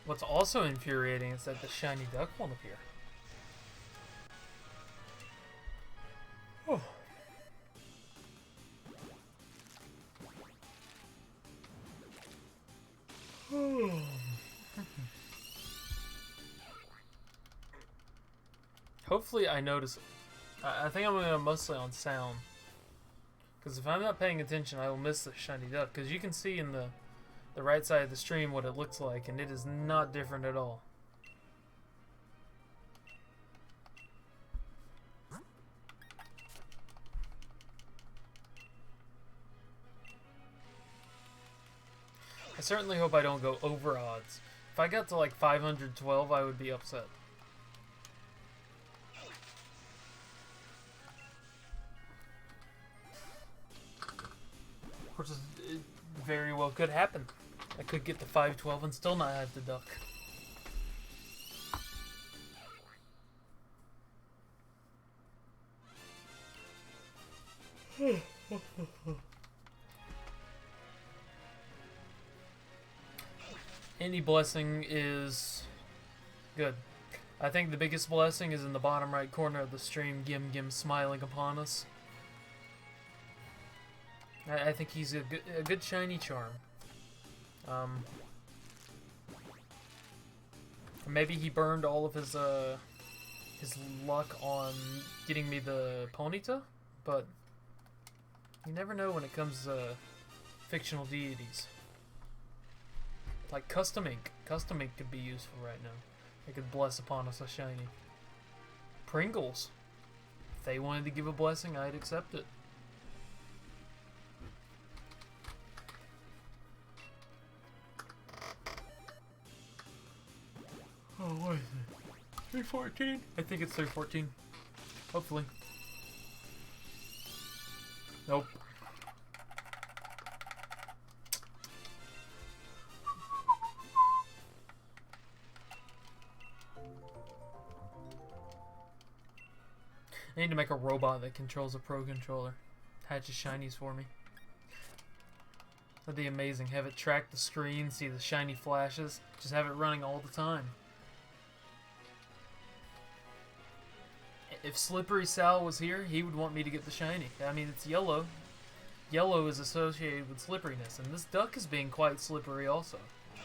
What's also infuriating is that the shiny duck won't appear. Oh. Hopefully I notice it. I think I'm going to go mostly on sound. Because if I'm not paying attention, I will miss the shiny duck. Because you can see in the the right side of the stream what it looks like, and it is not different at all. I certainly hope I don't go over odds. If I got to like 512, I would be upset. Which is, it very well could happen. I could get to 512 and still not have to duck. Any blessing is good. I think the biggest blessing is in the bottom right corner of the stream, Gim Gim smiling upon us. I think he's a good shiny charm. Maybe he burned all of his luck on getting me the Ponyta, but you never know when it comes to fictional deities. Like Custom Ink. Custom Ink could be useful right now. They could bless upon us a shiny. Pringles. If they wanted to give a blessing, I'd accept it. Oh, what is it? 314? I think it's 314. Hopefully. Nope. I need to make a robot that controls a Pro Controller. Hatches shinies for me. That'd be amazing. Have it track the screen, see the shiny flashes. Just have it running all the time. If Slippery Sal was here, he would want me to get the shiny. I mean, it's yellow. Yellow is associated with slipperiness, and this duck is being quite slippery also.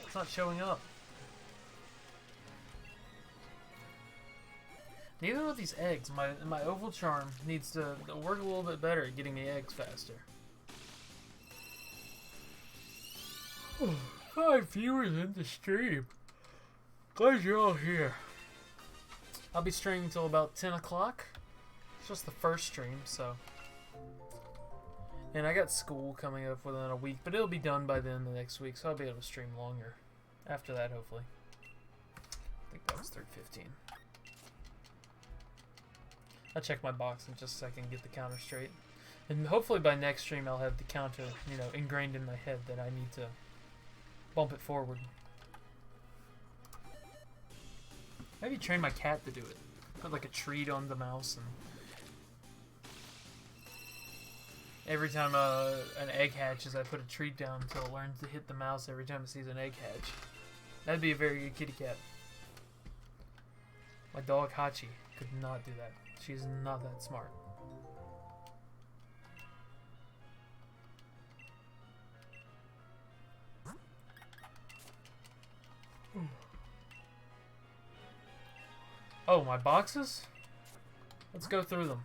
It's not showing up. Neither of these eggs. My oval charm needs to work a little bit better at getting me eggs faster. 5 viewers in the stream. Glad you're all here. I'll be streaming until about 10 o'clock. It's just the first stream, so. And I got school coming up within a week, but it'll be done by the end of next week, so I'll be able to stream longer. After that, hopefully. I think that was 3:15. I'll check my box in just a second, get the counter straight. And hopefully by next stream I'll have the counter, you know, ingrained in my head that I need to bump it forward. Maybe train my cat to do it. Put like a treat on the mouse, and every time an egg hatches, I put a treat down until it learns to hit the mouse every time it sees an egg hatch. That'd be a very good kitty cat. My dog Hachi could not do that. She's not that smart. Oh, my boxes? Let's go through them.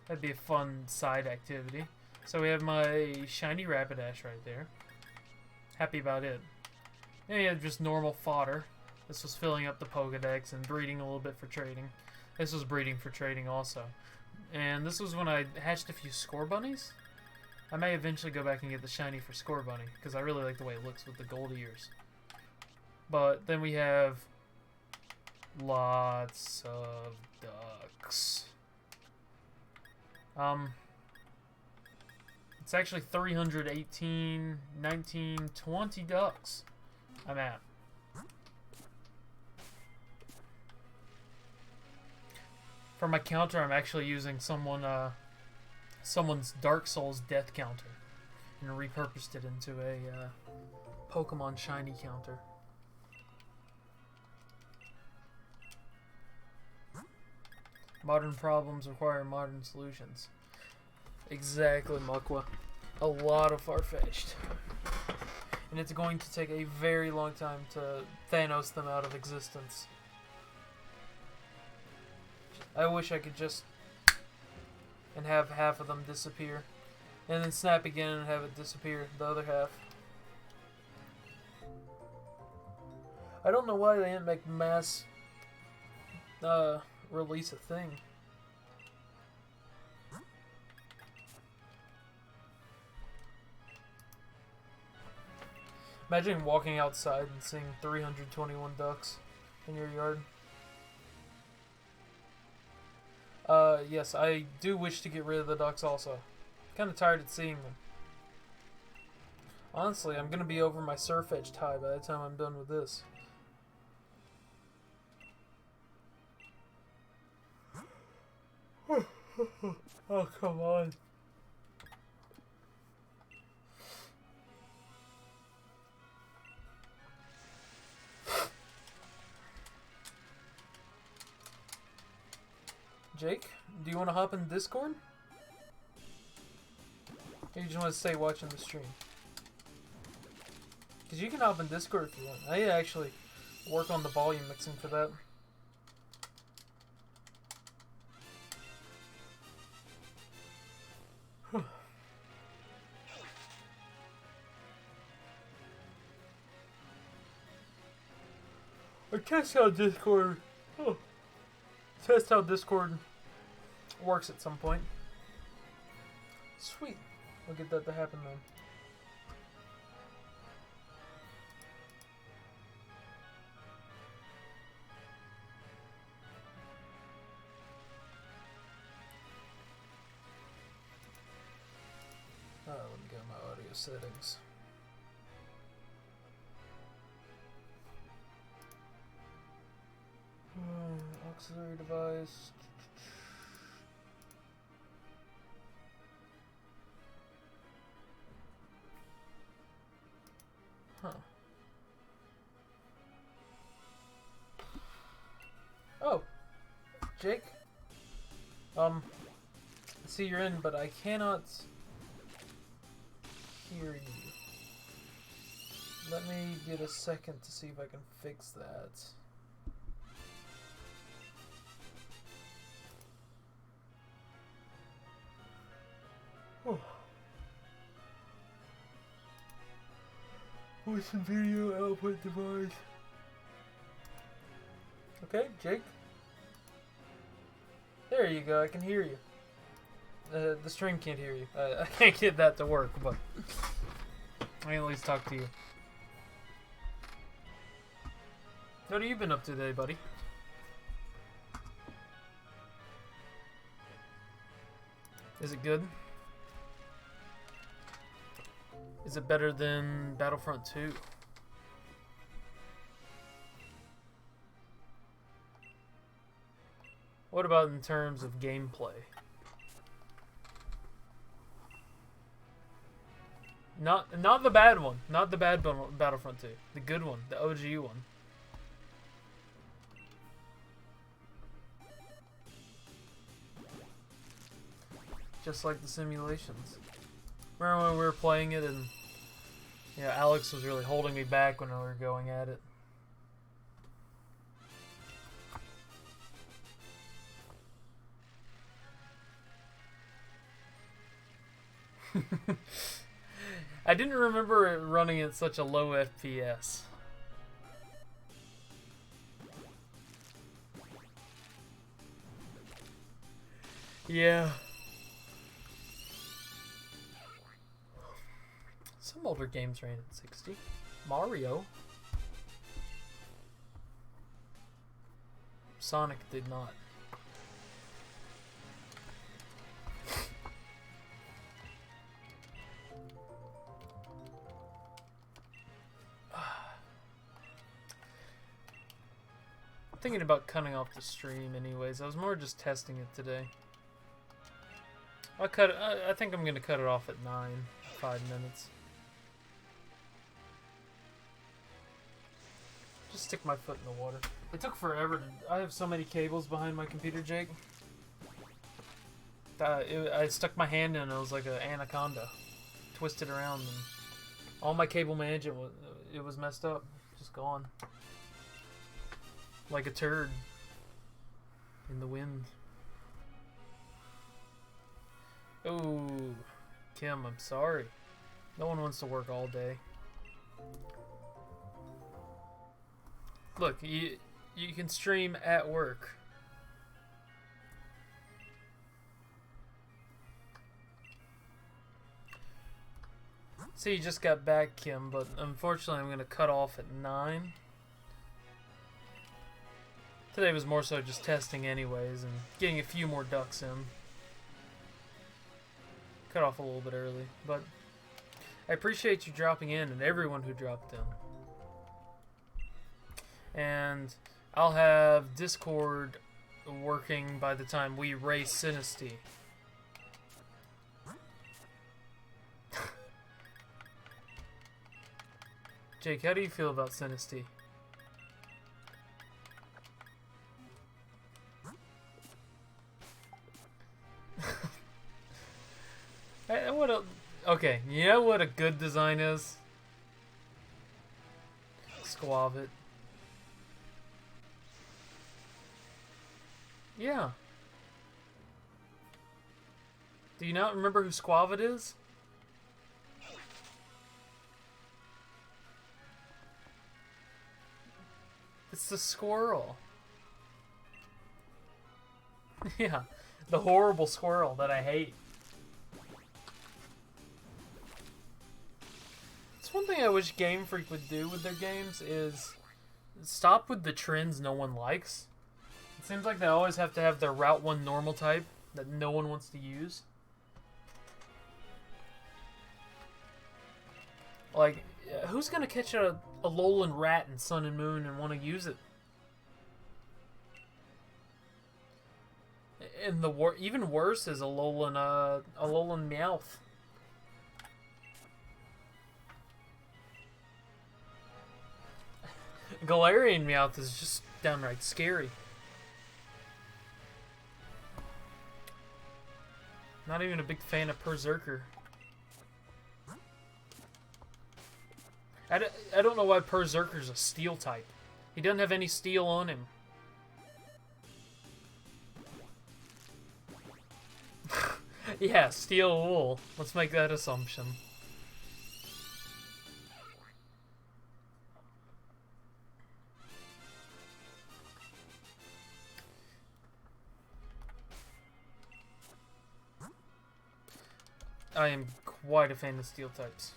That'd be a fun side activity. So we have my shiny Rapidash right there. Happy about it. And we have just normal fodder. This was filling up the Pokedex and breeding a little bit for trading. This was breeding for trading also. And this was when I hatched a few Score Bunnies. I may eventually go back and get the shiny for Score Bunny, because I really like the way it looks with the gold ears. But then we have lots of ducks. It's actually 318, 19, 20 ducks I'm at. For my counter, I'm actually using someone's Dark Souls death counter and repurposed it into a Pokemon shiny counter. Modern problems require modern solutions. Exactly, Mukwa. A lot of Farfetch'd. And it's going to take a very long time to Thanos them out of existence. I wish I could just and have half of them disappear. And then snap again and have it disappear, the other half. I don't know why they didn't make mass release a thing. Imagine walking outside and seeing 321 ducks in your yard. Yes, I do wish to get rid of the ducks also. Kind of tired of seeing them. Honestly, I'm going to be over my Farfetch'd high by the time I'm done with this. Oh, come on. Jake, do you want to hop in Discord? Or you just want to stay watching the stream? Because you can hop in Discord if you want. I actually work on the volume mixing for that. Or test how Discord... Oh. Test how Discord works at some point. Sweet. We'll get that to happen then. Let me go to my audio settings. Auxiliary device. Huh. Oh, Jake. I see you're in, but I cannot hear you. Let me get a second to see if I can fix that. What's the video output device? Okay, Jake. There you go, I can hear you. The stream can't hear you. I can't get that to work, but I can at least talk to you. What have you been up to today, buddy? Is it good? Is it better than Battlefront 2? What about in terms of gameplay? Not the bad one. Not the bad Battlefront 2. The good one. The OG one. Just like the simulations. Remember when we were playing it and Alex was really holding me back when we were going at it. I didn't remember it running at such a low FPS. Yeah. Some older games ran at 60. Mario. Sonic did not. I'm thinking about cutting off the stream anyways. I was more just testing it today. I think I'm gonna cut it off at 5 minutes. Just stick my foot in the water. It took forever to... I have so many cables behind my computer, Jake. I stuck my hand in and it was like an anaconda. Twisted around and all my cable management was messed up. Just gone. Like a turd. In the wind. Ooh. Kim, I'm sorry. No one wants to work all day. Look, you can stream at work. See, you just got back, Kim, but unfortunately I'm going to cut off at 9. Today was more so just testing anyways and getting a few more ducks in. Cut off a little bit early, but I appreciate you dropping in and everyone who dropped in. And I'll have Discord working by the time we race Sinisty. Jake, how do you feel about Sinisty? Okay, you know what a good design is? Squav it. Yeah. Do you not remember who Squav it is? It's the squirrel. Yeah, the horrible squirrel that I hate. It's one thing I wish Game Freak would do with their games is stop with the trends no one likes. It seems like they always have to have their Route 1 normal type that no one wants to use. Like, who's gonna catch a Alolan rat in Sun and Moon and want to use it? And even worse is Alolan Meowth. Galarian Meowth is just downright scary. Not even a big fan of Berserker. I don't know why Berserker's a steel type. He doesn't have any steel on him. Yeah, steel wool. Let's make that assumption. I am quite a fan of steel types.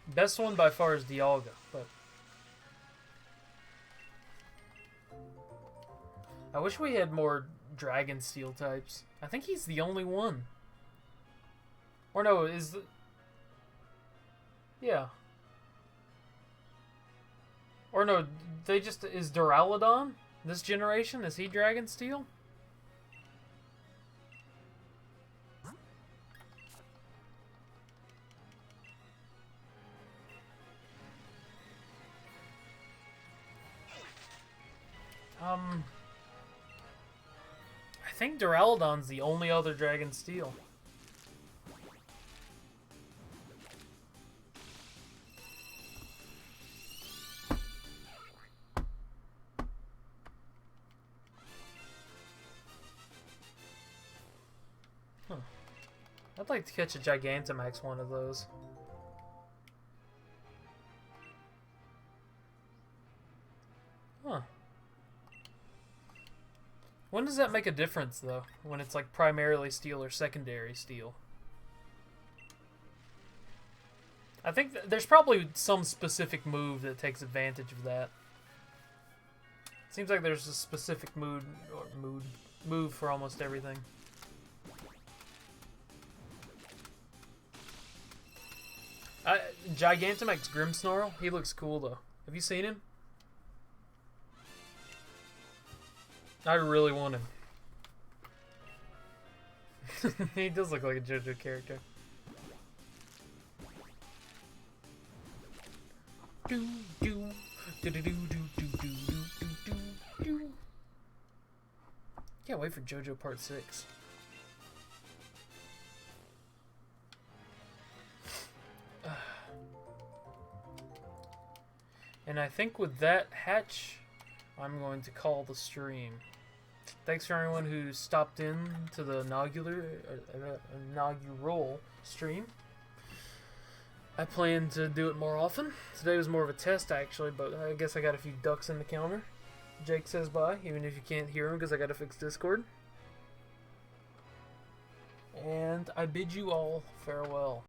Best one by far is Dialga, but I wish we had more dragon steel types. I think he's the only one. Or no, yeah. Or no, is Duraludon this generation? Is he dragon steel? I think Duraludon's the only other Dragon Steel. Huh. I'd like to catch a Gigantamax one of those. Huh. When does that make a difference, though? When it's like primarily steel or secondary steel? I think there's probably some specific move that takes advantage of that. Seems like there's a specific move for almost everything. Gigantamax Grimmsnarl, he looks cool though. Have you seen him? I really want him. He does look like a JoJo character. Can't wait for JoJo Part 6. And I think with that hatch, I'm going to call the stream. Thanks for everyone who stopped in to the inaugural stream. I plan to do it more often. Today was more of a test, actually, but I guess I got a few ducks in the counter. Jake says bye, even if you can't hear him because I got to fix Discord. And I bid you all farewell.